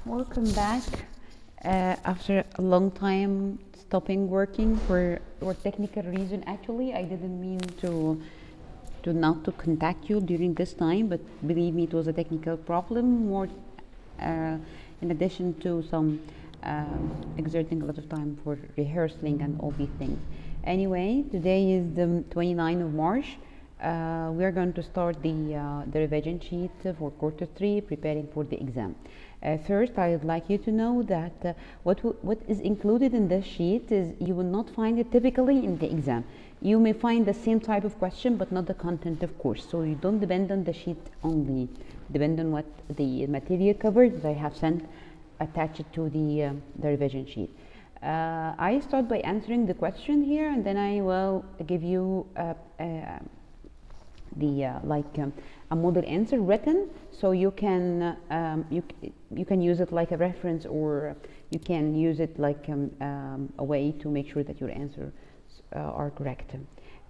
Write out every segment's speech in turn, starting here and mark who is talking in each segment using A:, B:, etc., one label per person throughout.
A: Welcome back. After a long time stopping working for technical reason, actually, I didn't mean to not to contact you during this time, but believe me, it was a technical problem. More, in addition to some exerting a lot of time for rehearsing and all these things. Anyway, today is the 29th of March. We are going to start the revision sheet for quarter 3, preparing for the exam. First, I would like you to know that what is included in this sheet is you will not find it typically in the exam. You may find the same type of question, but not the content, of course. So you don't depend on the sheet only. Depend on what the material covered that I have sent attached to the revision sheet. I start by answering the question here, and then I will give you a model answer written, so you can you can use it like a reference, or you can use it like a way to make sure that your answers are correct.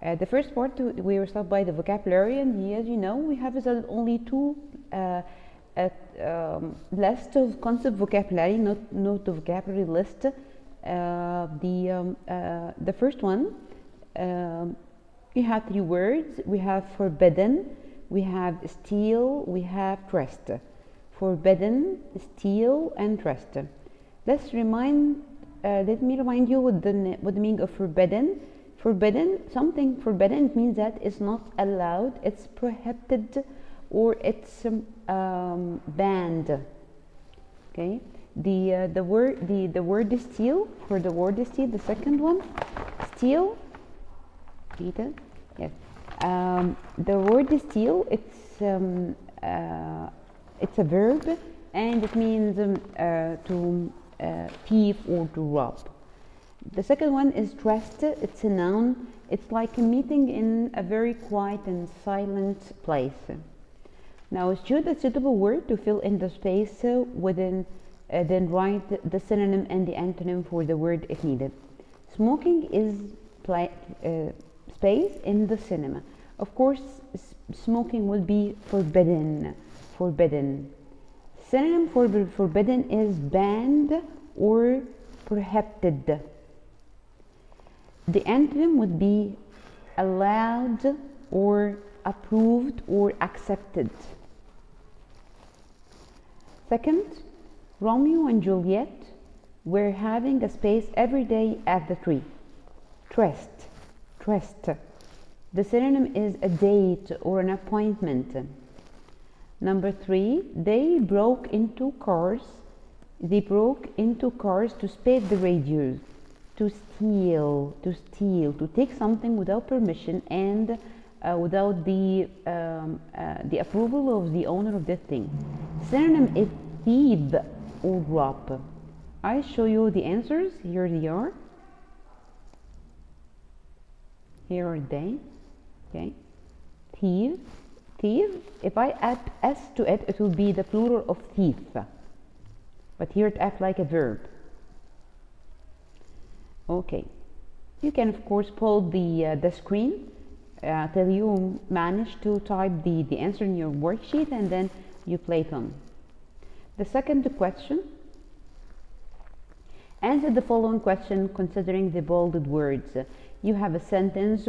A: The first part, we will start by the vocabulary, and as you know, we have only two list of concept vocabulary, not the vocabulary list. The first one, we have 3 words. We have forbidden, we have steal, we have trust. Forbidden, steal, and trust. Let me remind you what the meaning of forbidden. Forbidden, something forbidden, it means that it's not allowed, it's prohibited, or it's banned. Okay. The word is steal. For the word is steal, the second one, steal. Peter? Yes. The word is steal. It's a verb, and it means to thief or to rob. The second one is trust. It's a noun. It's like a meeting in a very quiet and silent place. Now choose a suitable word to fill in the space within. Then write the synonym and the antonym for the word if needed. Smoking is space in the cinema. Of course, smoking will be forbidden. Forbidden. Synonym for forbidden is banned or prohibited. The antonym would be allowed or approved or accepted. Second, Romeo and Juliet were having a space every day at the tree. Trust. Trust. The synonym is a date or an appointment. Number 3, they broke into cars. They broke into cars to spade the radios. To steal, to take something without permission and without the approval of the owner of that thing. Synonym is thief or rob. I show you the answers. Here they are. Here are they. Okay. Thief. Thief. If I add s to it, it will be the plural of thief. But here it acts like a verb. Okay. You can of course pause the screen till you manage to type the answer in your worksheet, and then you play it on. The second question, answer the following question considering the bolded words. You have a sentence,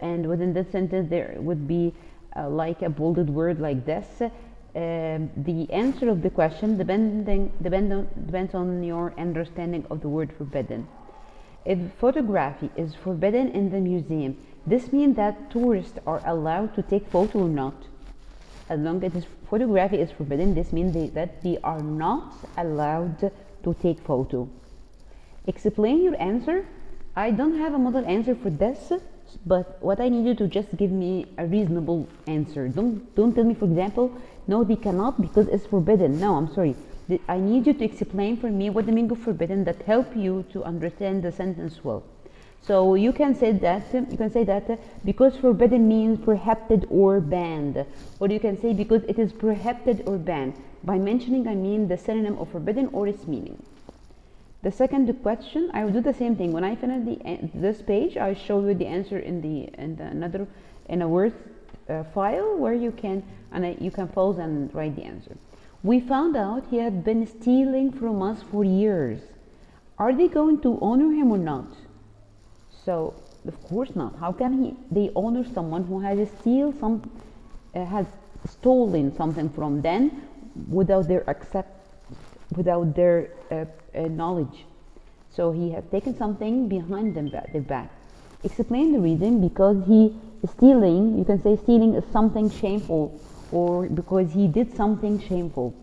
A: and within that sentence there would be like a bolded word like this. The answer of the question depends on your understanding of the word forbidden. If photography is forbidden in the museum, this means that tourists are allowed to take photo or not. As long as photography is forbidden, this means that they are not allowed to take photo. Explain your answer. I don't have a model answer for this, but what I need you to just give me a reasonable answer. Don't tell me, for example, no, they cannot because it's forbidden. No, I'm sorry. I need you to explain for me what the meaning of forbidden that help you to understand the sentence well. So you can say that because forbidden means prohibited or banned, or you can say because it is prohibited or banned. By mentioning, I mean the synonym of forbidden or its meaning. The second question, I will do the same thing. When I finish this page, I show you the answer in a Word file where you can pause and write the answer. We found out he had been stealing from us for years. Are they going to honor him or not? So, of course not. How can they honor someone who has has stolen something from them without without their knowledge? So he has taken something behind their back. Explain the reason. Because he is stealing, you can say stealing is something shameful, or because he did something shameful.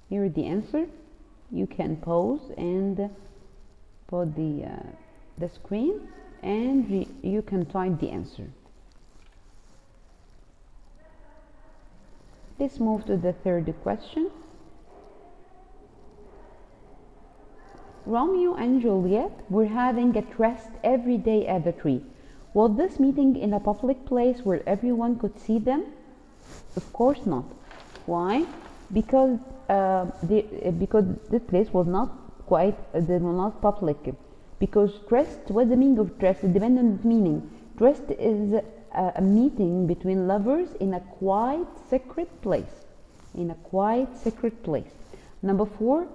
A: Here is the answer. You can pause and put the screen, and you can type the answer. Let's move to the third question. Romeo and Juliet were having a tryst every day at the tree. Was this meeting in a public place where everyone could see them? Of course not. Why? Because because this place was not not public. Because tryst, what's the meaning of tryst? It depends on the meaning. Tryst is a meeting between lovers in a quiet, secret place. In a quiet, secret place. Number 4.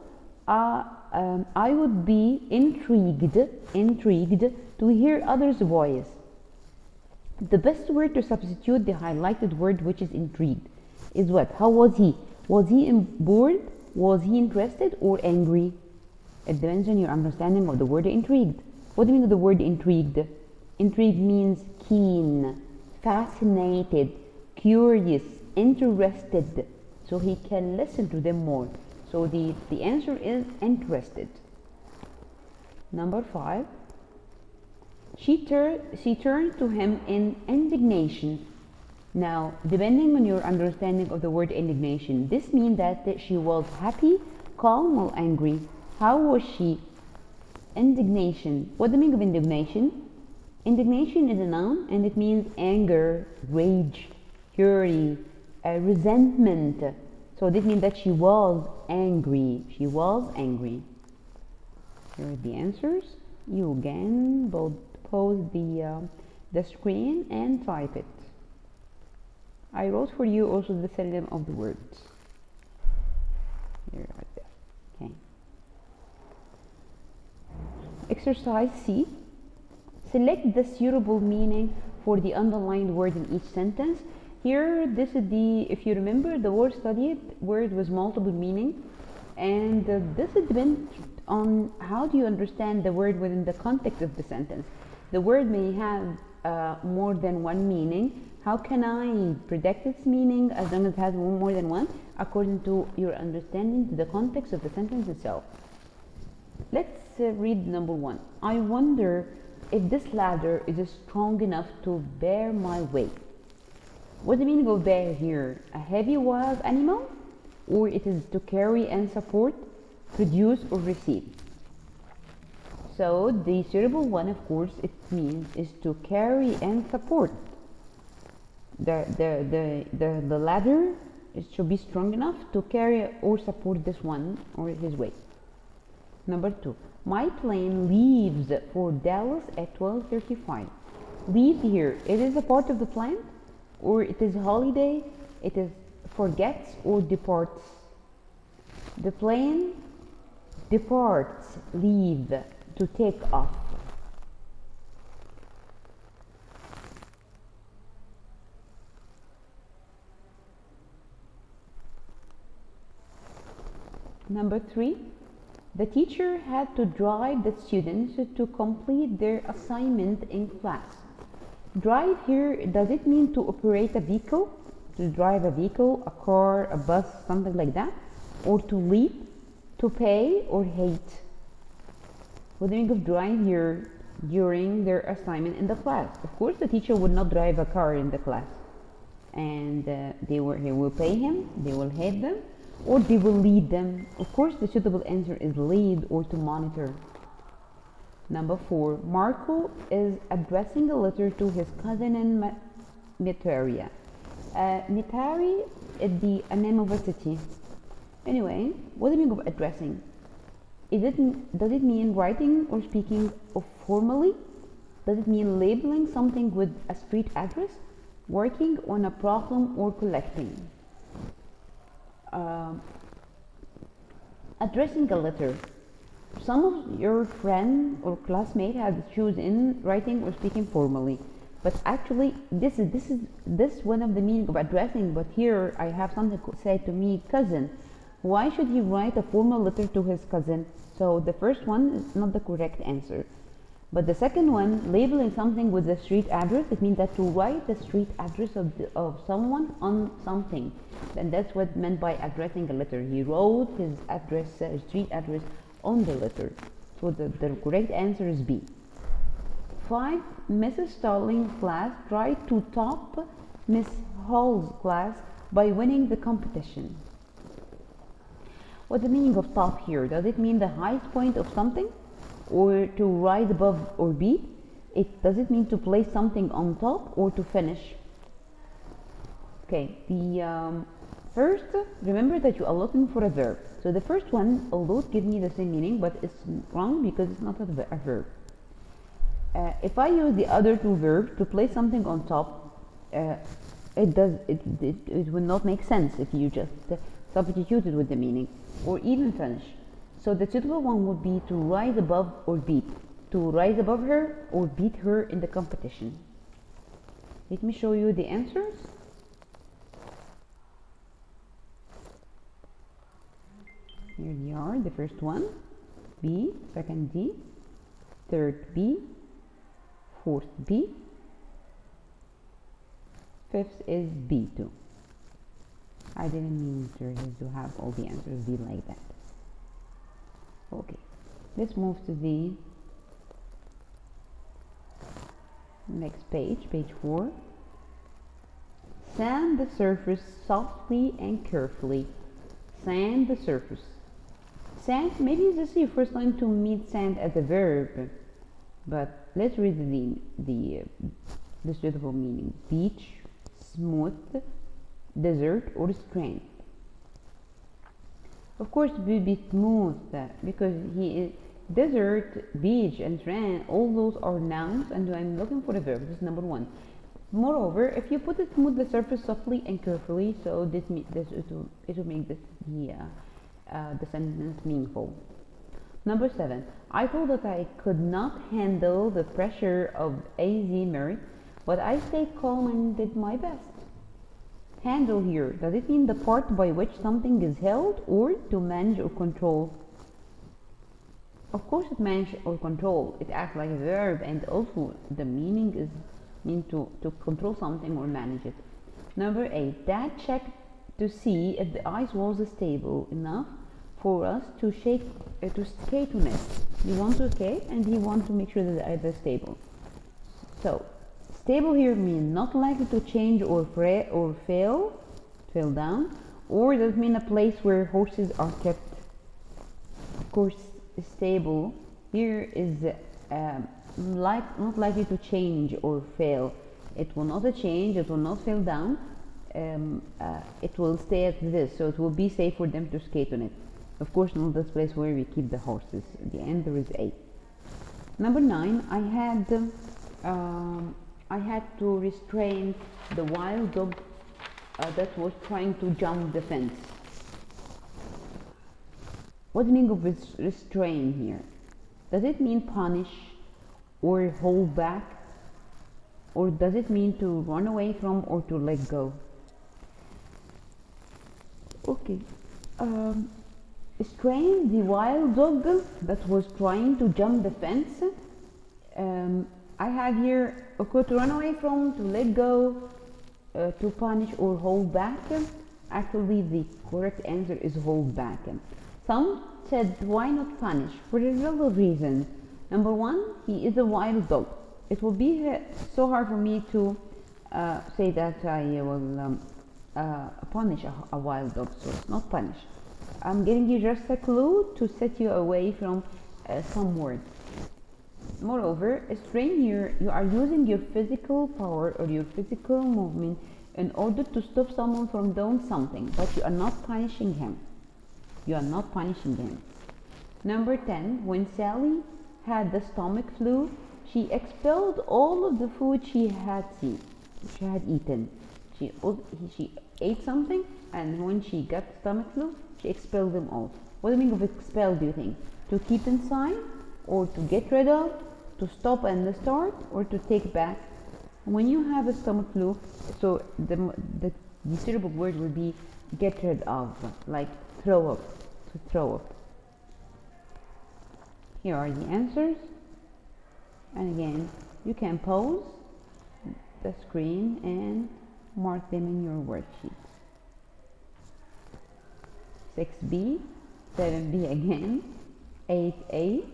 A: I would be intrigued to hear others' voice. The best word to substitute the highlighted word, which is intrigued, is what? How was he? Was he bored? Was he interested or angry? It depends on your understanding of the word intrigued. What do you mean of the word intrigued? Intrigued means keen, fascinated, curious, interested, so he can listen to them more. So the answer is interested. Number 5. She turned to him in indignation. Now, depending on your understanding of the word indignation, this means that she was happy, calm, or angry. How was she? Indignation. What the meaning of indignation? Indignation is a noun, and it means anger, rage, fury, resentment. So this means that she was angry. She was angry. Here are the answers. You again pause the screen and type it. I wrote for you also the synonym of the words. Here are there. Okay. Exercise C. Select the suitable meaning for the underlined word in each sentence. Here, this is if you remember, the word studied word was multiple meaning, and this depends on how do you understand the word within the context of the sentence. The word may have more than one meaning. How can I predict its meaning as long as it has more than one? According to your understanding to the context of the sentence itself. Let's read number 1. I wonder if this ladder is strong enough to bear my weight. What's the meaning of bear here? A heavy wild animal? Or it is to carry and support, produce or receive? So the suitable one, of course, it means is to carry and support. The ladder should be strong enough to carry or support this one or his weight. Number 2. My plane leaves for Dallas at 12:35. Leave here, it is a part of the plan, or it is holiday, it is forgets or departs. The plane departs, leave, to take off. Number 3. The teacher had to drive the students to complete their assignment in class. Drive here, does it mean to operate a vehicle? To drive a vehicle, a car, a bus, something like that? Or to lead, to pay, or hate? What do you think of drive here during their assignment in the class? Of course, the teacher would not drive a car in the class. And he will pay him, they will hate them, or they will lead them. Of course, the suitable answer is lead or to monitor. Number 4. Marco is addressing a letter to his cousin in Mitaria. Mitari is the name of a city. Anyway, what do you mean of addressing? Does it mean writing or speaking of formally? Does it mean labeling something with a street address? Working on a problem or collecting? Um, addressing a letter. Some of your friend or classmate has chosen writing or speaking formally, but actually this one of the meaning of addressing. But here I have something said to me, cousin. Why should he write a formal letter to his cousin? So the first one is not the correct answer. But the second one, labeling something with the street address, it means that to write the street address of someone on something. And that's what meant by addressing a letter. He wrote his address, street address on the letter. So the correct answer is B. 5. Mrs. Starling's class tried to top Miss Hall's class by winning the competition. What's the meaning of top here? Does it mean the highest point of something? Or to rise above or beat? Does it mean to place something on top or to finish? Okay, the first, remember that you are looking for a verb. So the first one, although it gives me the same meaning, but it's wrong because it's not a verb. If I use the other two verbs to place something on top, it will not make sense if you just substitute it with the meaning, or even finish. So the suitable one would be to rise above or beat. To rise above her or beat her in the competition. Let me show you the answers. Here they are. The first one, B. Second, D. Third, B. Fourth, B. Fifth is B too. I didn't mean to have all the answers be like that. Okay, let's move to the next page, page 4. Sand the surface softly and carefully. Sand the surface. Sand, maybe this is your first time to meet sand as a verb, but let's read the suitable meaning. Beach, smooth, desert, or strand. Of course, it will be smooth because he is desert, beach, and strand. All those are nouns, and I'm looking for a verb. This is number 1. Moreover, if you put it smooth the surface softly and carefully, so it will make the sentence meaningful. Number 7. I thought that I could not handle the pressure of AZ merit, but I stayed calm and did my best. Handle here, does it mean the part by which something is held or to manage or control? Of course it manage or control. It acts like a verb, and also the meaning is mean to control something or manage it. Number 8. Dad checked to see if the ice was stable enough for us to skate on it. You want to skate and you want to make sure that the ice is stable. So stable here means not likely to change or fail down, or does it mean a place where horses are kept? Of course, stable here is not likely to change or fail. It will not change, it will not fail down, it will stay at this, so it will be safe for them to skate on it. Of course, not this place where we keep the horses. The answer is A. Number 9, I had to restrain the wild dog that was trying to jump the fence. What's the meaning of restrain here? Does it mean punish or hold back? Or does it mean to run away from or to let go? Okay. Restrain the wild dog that was trying to jump the fence. I have here, okay, to run away from, to let go, to punish or hold back. Actually, the correct answer is hold back. Some said, why not punish? For a real reason. Number 1, he is a wild dog. It will be so hard for me to say that I will punish a wild dog, so it's not punish. I'm giving you just a clue to set you away from some words. Moreover, restrain here, you are using your physical power or your physical movement in order to stop someone from doing something, but you are not punishing him. You are not punishing him. Number 10, when Sally had the stomach flu, she expelled all of the food she had eaten. She ate something and when she got stomach flu, she expelled them all. What do you mean of expel, do you think? To keep inside, or to get rid of, to stop and start, or to take back? When you have a stomach flu, so the suitable word would be get rid of, like throw up, to throw up. Here are the answers. And again, you can pause the screen and mark them in your worksheet. 6B, 7B again, 8A,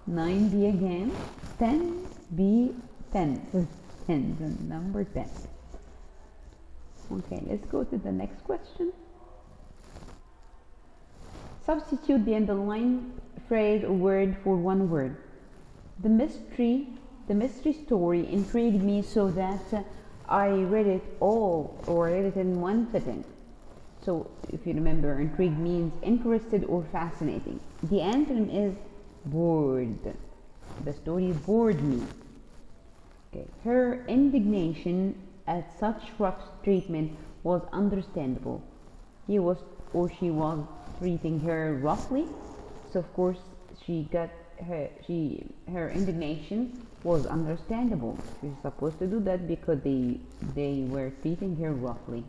A: 9B again, 10B, 10. So 10, the number 10. Okay, let's go to the next question. Substitute the underlined phrase or word for one word. The mystery story intrigued me so that I read it all, or read it in one sitting. So if you remember, intrigued means interested or fascinating. The antonym is bored. The story bored me. Okay. Her indignation at such rough treatment was understandable. He was, or she was, treating her roughly, so of course her indignation was understandable. She's supposed to do that because they were treating her roughly.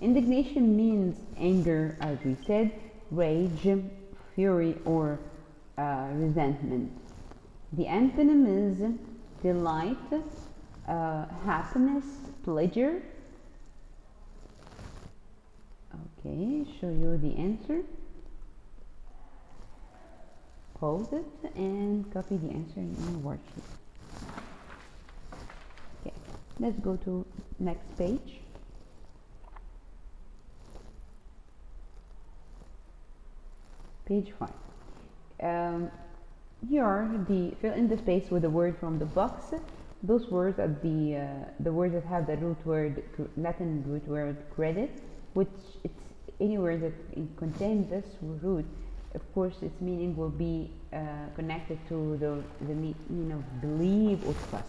A: Indignation means anger, as we said, rage, fury, or resentment. The antonym is delight, happiness, pleasure. Okay, show you the answer. Pause it and copy the answer in your worksheet. Okay, let's go to next page. Page 5. Here are fill in the space with the word from the box. Those words are the words that have the root word, Latin root word credit, which it's any word that contains this root. Of course, its meaning will be connected to the meaning of believe or trust.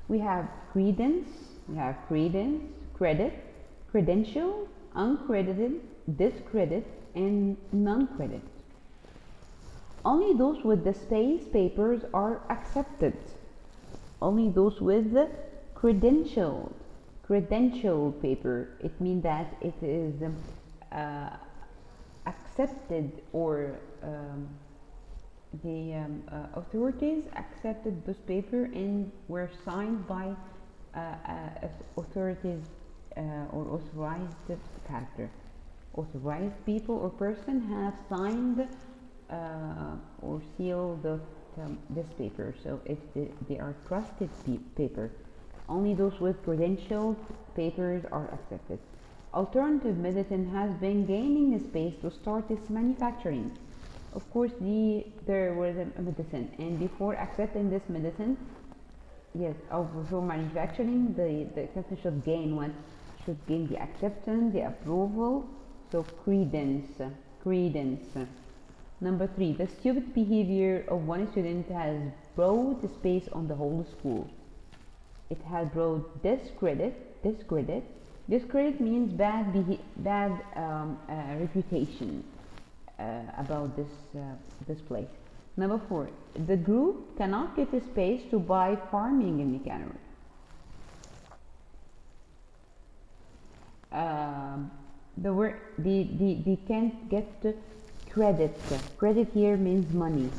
A: We have credence, credit, credential, uncredited, discredit, and non-credit. Only those with the space papers are accepted. Only those with the credential paper. It means that it is accepted, or the authorities accepted this paper and were signed by authorities or authorized character. Authorized people or person have signed or sealed this paper, so they are trusted paper. Only those with credentialed papers are accepted. Alternative medicine has been gaining space to start its manufacturing. Of course, there was a medicine, and before accepting this medicine, yes, before manufacturing, the company should gain what? Should gain the acceptance, the approval. So credence. Number 3, the stupid behavior of one student has brought space on the whole school. It has brought discredit. Discredit means bad reputation about this place. Number 4, the group cannot get a space to buy farming in Nicanor. They can't get credit. Credit here means money.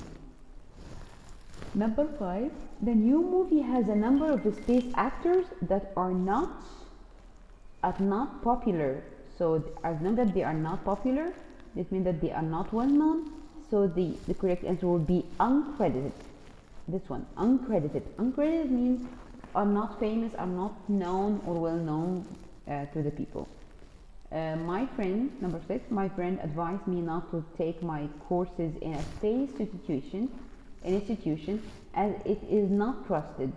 A: Number 5, the new movie has a number of space actors that are not popular. So as long as they are not popular, this means that they are not well known. So the correct answer would be uncredited. This one, uncredited. Uncredited means are not famous, are not known or well known to the people. My friend, number 6, my friend advised me not to take my courses in a space institution as it is not trusted.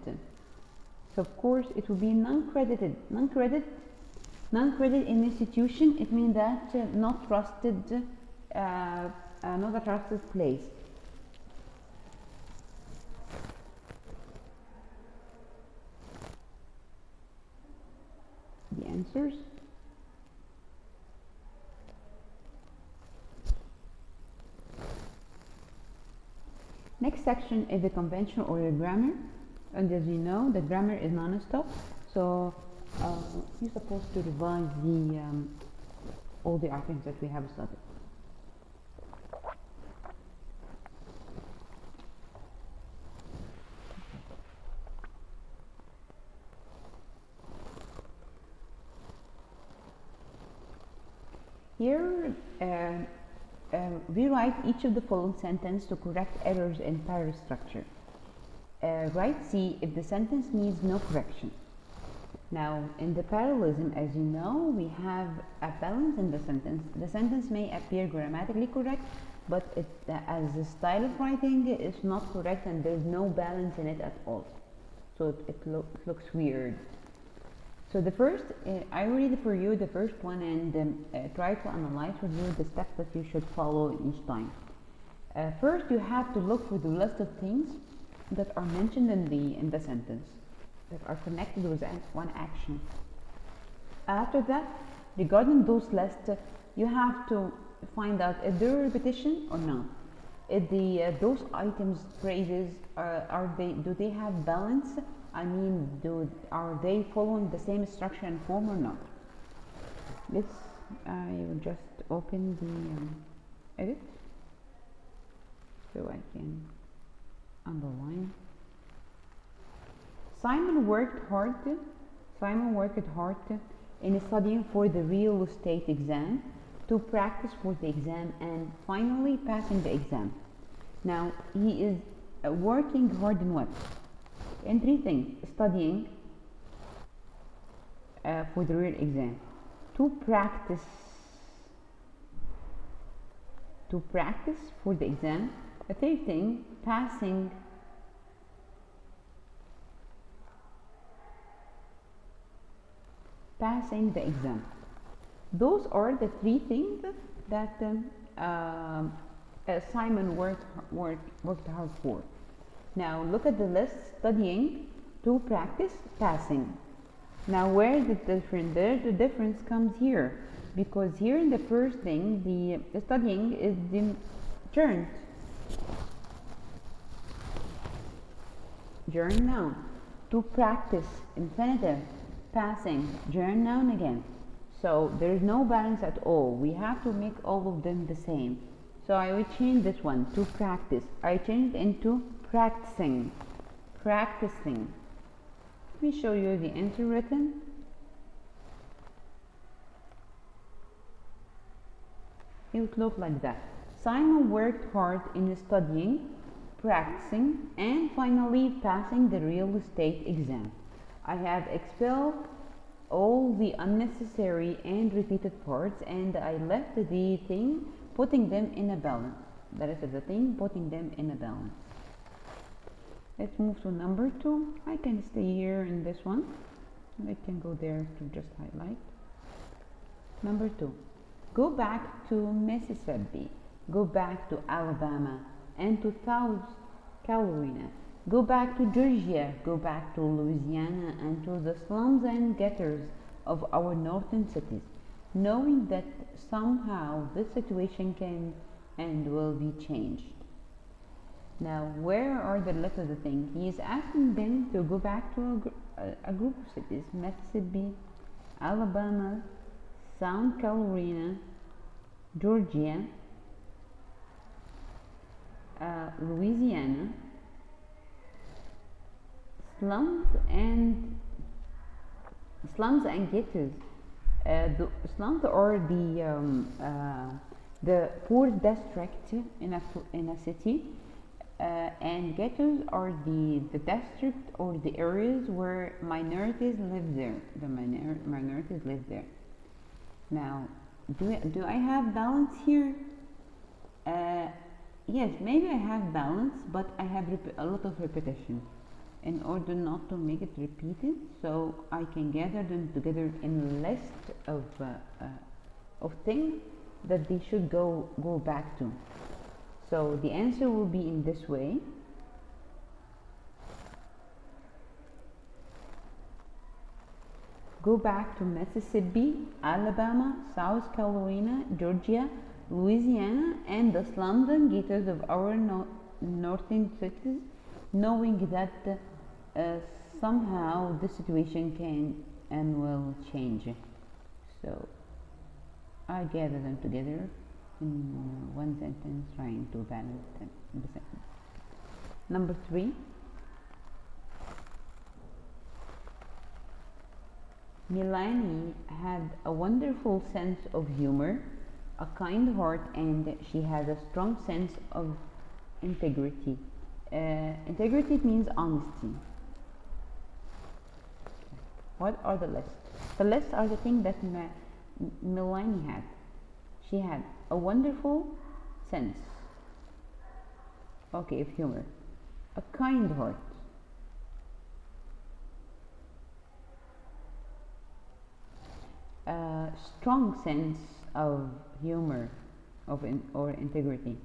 A: So of course it will be non-credited. Non-credit in institution, it means that not trusted, not a trusted place. The answers. Next section is the convention or the grammar. And as you know, the grammar is non-stop. So you're supposed to revise all the items that we have studied. Here we write each of the following sentences to correct errors in parallel structure. Write C if the sentence needs no correction. Now, in the parallelism, as you know, we have a balance in the sentence. The sentence may appear grammatically correct, but as a style of writing, it's not correct and there's no balance in it at all. So it looks weird. So the first, I read for you the first one and try to analyze with you the steps that you should follow each time. First, you have to look for the list of things that are mentioned in the sentence that are connected with one action. After that, regarding those lists, you have to find out if there are repetition or not. If those items, phrases, do they have balance? I mean, are they following the same structure and form or not? I will just open the edit so I can underline. Simon worked hard in studying for the real estate exam, to practice for the exam, and finally passing the exam. Now he is working hard in what? In three things: studying for the real exam, to practice for the exam, the third thing, passing the exam. Those are the three things that Simon worked hard for. Now look at the list: studying, to practice, passing. Now where the difference comes here, because here in the first thing, the studying is the gerund noun, to practice infinitive, passing gerund noun again. So there is no balance at all. We have to make all of them the same. So I will change this one to practice. I changed it into practicing. Let me show you the answer written. It would look like that. Simon worked hard in studying, practicing, and finally passing the real estate exam. I have expelled all the unnecessary and repeated parts, and I left the thing, putting them in a balance. The rest of the thing, putting them in a balance. Let's move to number 2. I can stay here in this one. I can go there to just highlight. Number 2. Go back to Mississippi. Go back to Alabama and to South Carolina. Go back to Georgia. Go back to Louisiana and to the slums and gutters of our northern cities, knowing that somehow this situation can and will be changed. Now, where are the rest of the things? He is asking them to go back to a group of cities: Mississippi, Alabama, South Carolina, Georgia, Louisiana, slums and ghettos. The slums are the poor district in a city. And ghettos are the district or the areas where minorities live there. The minorities live there. Now, do I have balance here? Yes, maybe I have balance, but I have a lot of repetition. In order not to make it repeated, so I can gather them together in a list of things that they should go back to. So the answer will be in this way. Go back to Mississippi, Alabama, South Carolina, Georgia, Louisiana, and the slums and ghettos of our northern cities, knowing that somehow the situation can and will change. So I gather them together in one sentence, trying to balance them in the sentence. Number 3. Milani had a wonderful sense of humor, a kind heart, and she has a strong sense of integrity. Integrity means honesty. What are the lists? The lists are the things that Milani had. She had a wonderful sense, of humor, a kind heart, a strong sense of humor or integrity.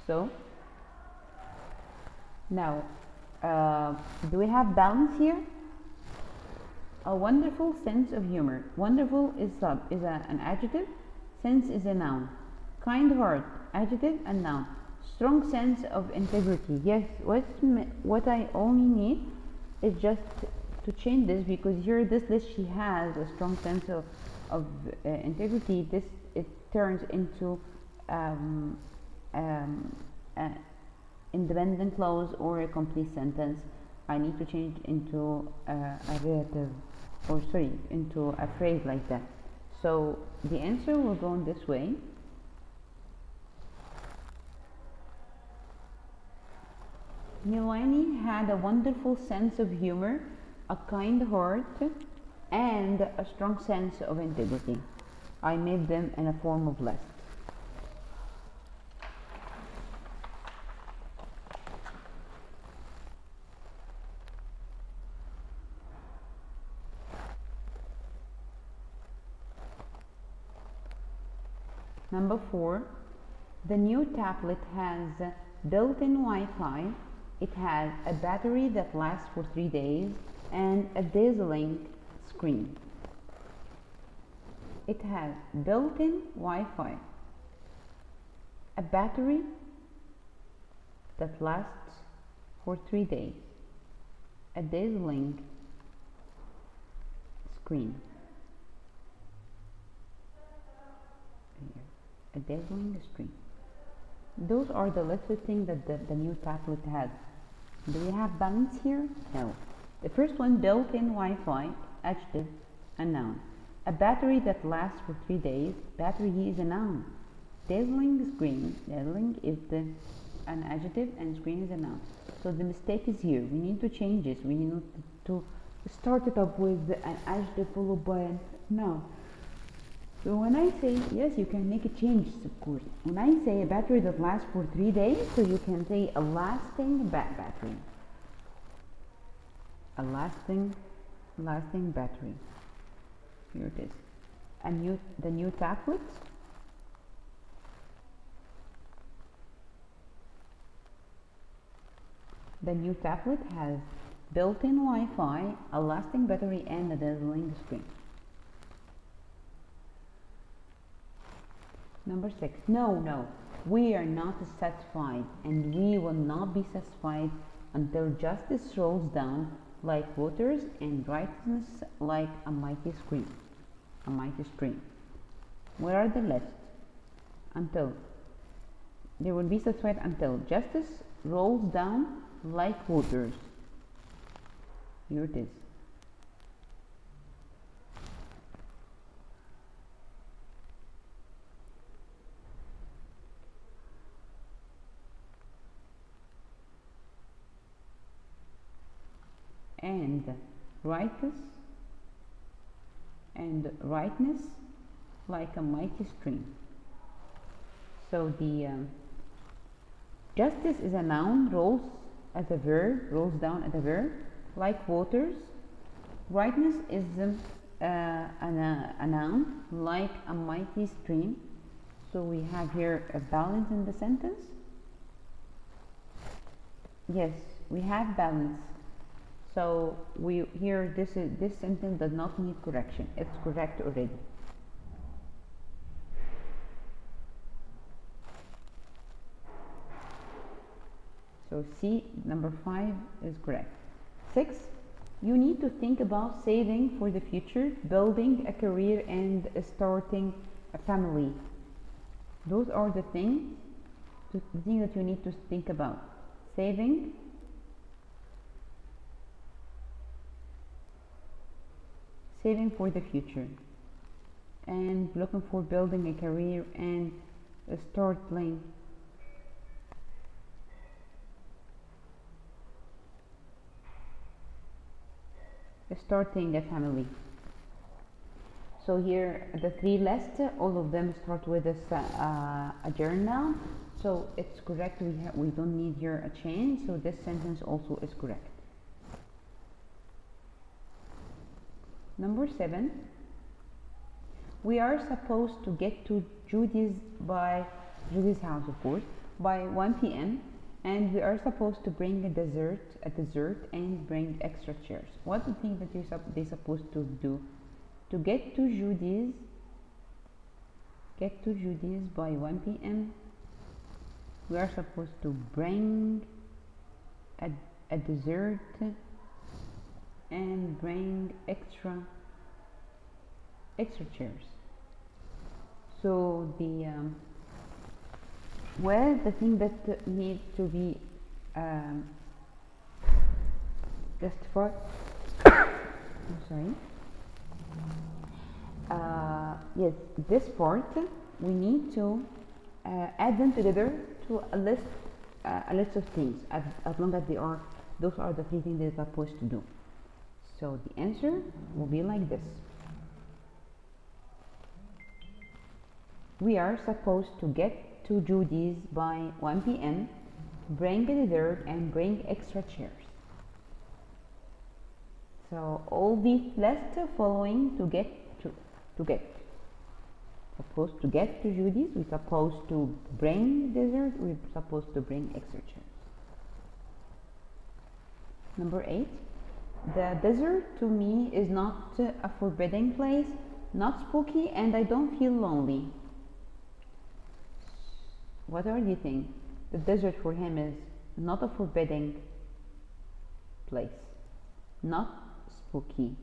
A: So now, do we have balance here? A wonderful sense of humor. Wonderful is an adjective. Sense is a noun. Kind heart, adjective and noun. Strong sense of integrity. Yes, what I only need is just to change this, because here this list, she has a strong sense of integrity. This, it turns into independent clause or a complete sentence. I need to change into a relative, or sorry, into a phrase like that. So the answer will go in this way. Milani had a wonderful sense of humor, a kind heart, and a strong sense of integrity. I made them in a form of list. Number 4, the new tablet has built-in Wi-Fi. It has a battery that lasts for 3 days and a dazzling screen. It has built-in Wi-Fi, a battery that lasts for 3 days, a dazzling screen. A dazzling screen. Those are the listed things that the new tablet has. Do we have balance here? No. The first one, built-in Wi-Fi, adjective and noun. A battery that lasts for 3 days. Battery is a noun. Dazzling screen. Dazzling is an adjective and screen is a noun. So the mistake is here. We need to change this. We need to start it up with an adjective followed by a noun. So when I say, yes, you can make a change, of course. When I say a battery that lasts for 3 days, so you can say a lasting battery. A lasting battery. Here it is. The new tablet. The new tablet has built-in Wi-Fi, a lasting battery, and a dazzling screen. Number 6, no, we are not satisfied, and we will not be satisfied until justice rolls down like waters and righteousness like a mighty stream. Where are the lists? Until. They will be satisfied until justice rolls down like waters. Here it is. And rightness like a mighty stream. So the justice is a noun, rolls as a verb, rolls down as a verb, like waters. Rightness is a noun, like a mighty stream. So we have here a balance in the sentence. Yes, we have balance. So we here this sentence does not need correction. It's correct already. So C, number 5 is correct. 6, you need to think about saving for the future, building a career, and starting a family. Those are the things that you need to think about. Saving, for the future, and looking for building a career and starting a family. So here the 3 list, all of them start with a journal, so it's correct. We don't need here a change, so this sentence also is correct. Number 7, we are supposed to get to Judy's house, of course, by 1 p.m. and we are supposed to bring a dessert and bring extra chairs. What do you think that they're supposed to do? To get to Judy's by 1 p.m. we are supposed to bring a dessert and bring extra chairs. So the thing that needs to be justified. I'm sorry. Yes, this part we need to add them together to a list of things, as long as those are the 3 things that you're supposed to do. So the answer will be like this. We are supposed to get to Judy's by 1 p.m., bring a dessert and bring extra chairs. So all these list following to get supposed to get to Judy's, we're supposed to bring dessert, we're supposed to bring extra chairs. Number 8, the desert to me is not a forbidding place, not spooky, and I don't feel lonely. What do you think? The desert for him is not a forbidding place, not spooky.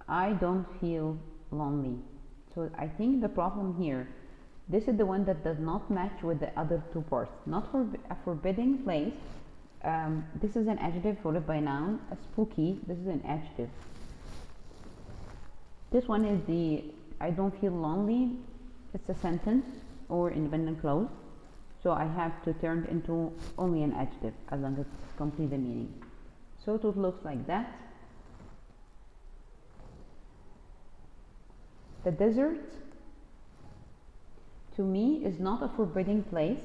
A: I don't feel lonely. So I think the problem here, this is the one that does not match with the other 2 parts. Not for a forbidding place. This is an adjective followed by noun. A spooky, this is an adjective. This one is the I don't feel lonely. It's a sentence or independent clause. So I have to turn it into only an adjective as long as it's complete the meaning. So it looks like that. The desert to me is not a forbidding place,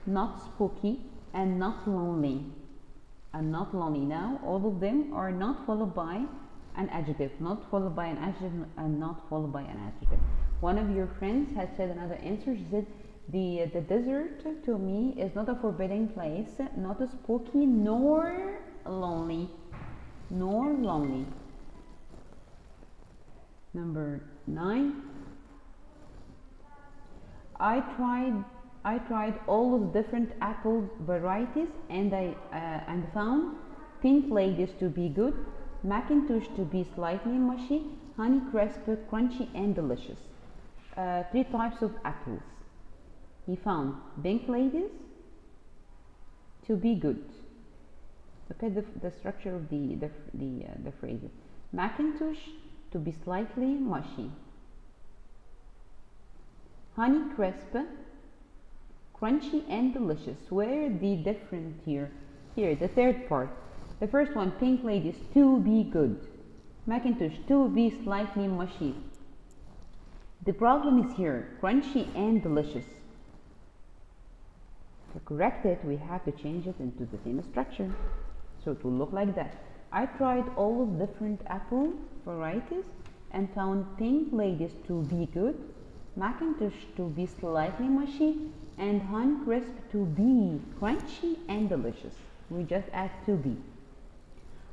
A: not spooky, and not lonely. Now all of them are not followed by an adjective, not followed by an adjective, and not followed by an adjective. One of your friends had said another answer. She said the desert to me is not a forbidding place, not a spooky, nor lonely. Number 9, I tried all of the different apple varieties and I found Pink Ladies to be good, Macintosh to be slightly mushy, Honeycrisp crunchy and delicious. 3 types of apples. He found Pink Ladies to be good. Look at the structure of the phrases. Macintosh to be slightly mushy. Honeycrisp, crunchy and delicious. Where the different here? Here, the 3rd part. The first one, Pink Ladies to be good. Macintosh to be slightly mushy. The problem is here, crunchy and delicious. To correct it, we have to change it into the same structure. So it will look like that. I tried all of different apple varieties and found Pink Ladies to be good, Macintosh to be slightly mushy, and Honeycrisp to be crunchy and delicious. We just add to be.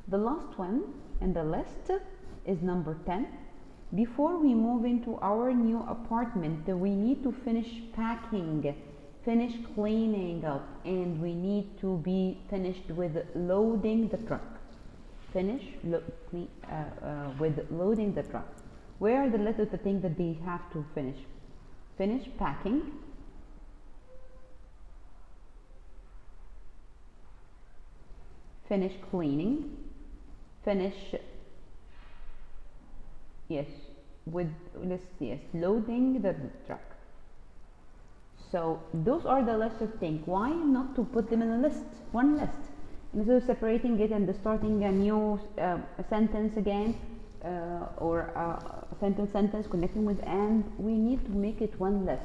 A: The last one in the list is number 10. Before we move into our new apartment, we need to finish packing, finish cleaning up, and we need to be finished with loading the truck. With loading the truck. Where are the list of the things that they have to finish? Finish packing, finish cleaning, finish, yes, with, yes, loading the truck. So those are the list of things. Why not to put them in a list, one list, instead of separating it and starting a new sentence again, or a sentence connecting with and? We need to make it one list,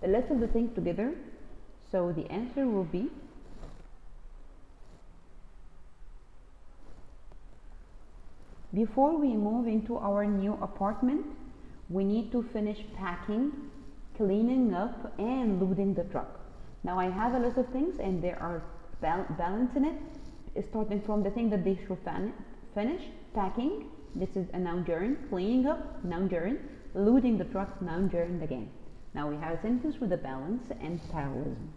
A: the list of the things together. So the answer will be before we move into our new apartment, we need to finish packing, cleaning up, and loading the truck. Now I have a list of things and there are balance in it, starting from the thing that they should finish. Packing, this is a noun gerund. Cleaning up, noun gerund. Loading the truck, noun gerund again. Now we have a sentence with a balance and parallelism.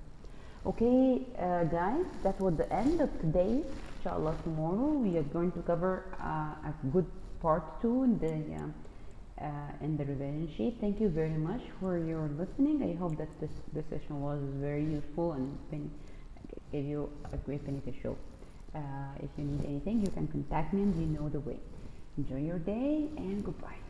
A: Okay, guys, that was the end of today. Inshallah, tomorrow we are going to cover a good part 2 in the revision sheet. Thank you very much for your listening. I hope that this session was very useful and gave you a great beneficial. If you need anything, you can contact me and you know the way. Enjoy your day and goodbye.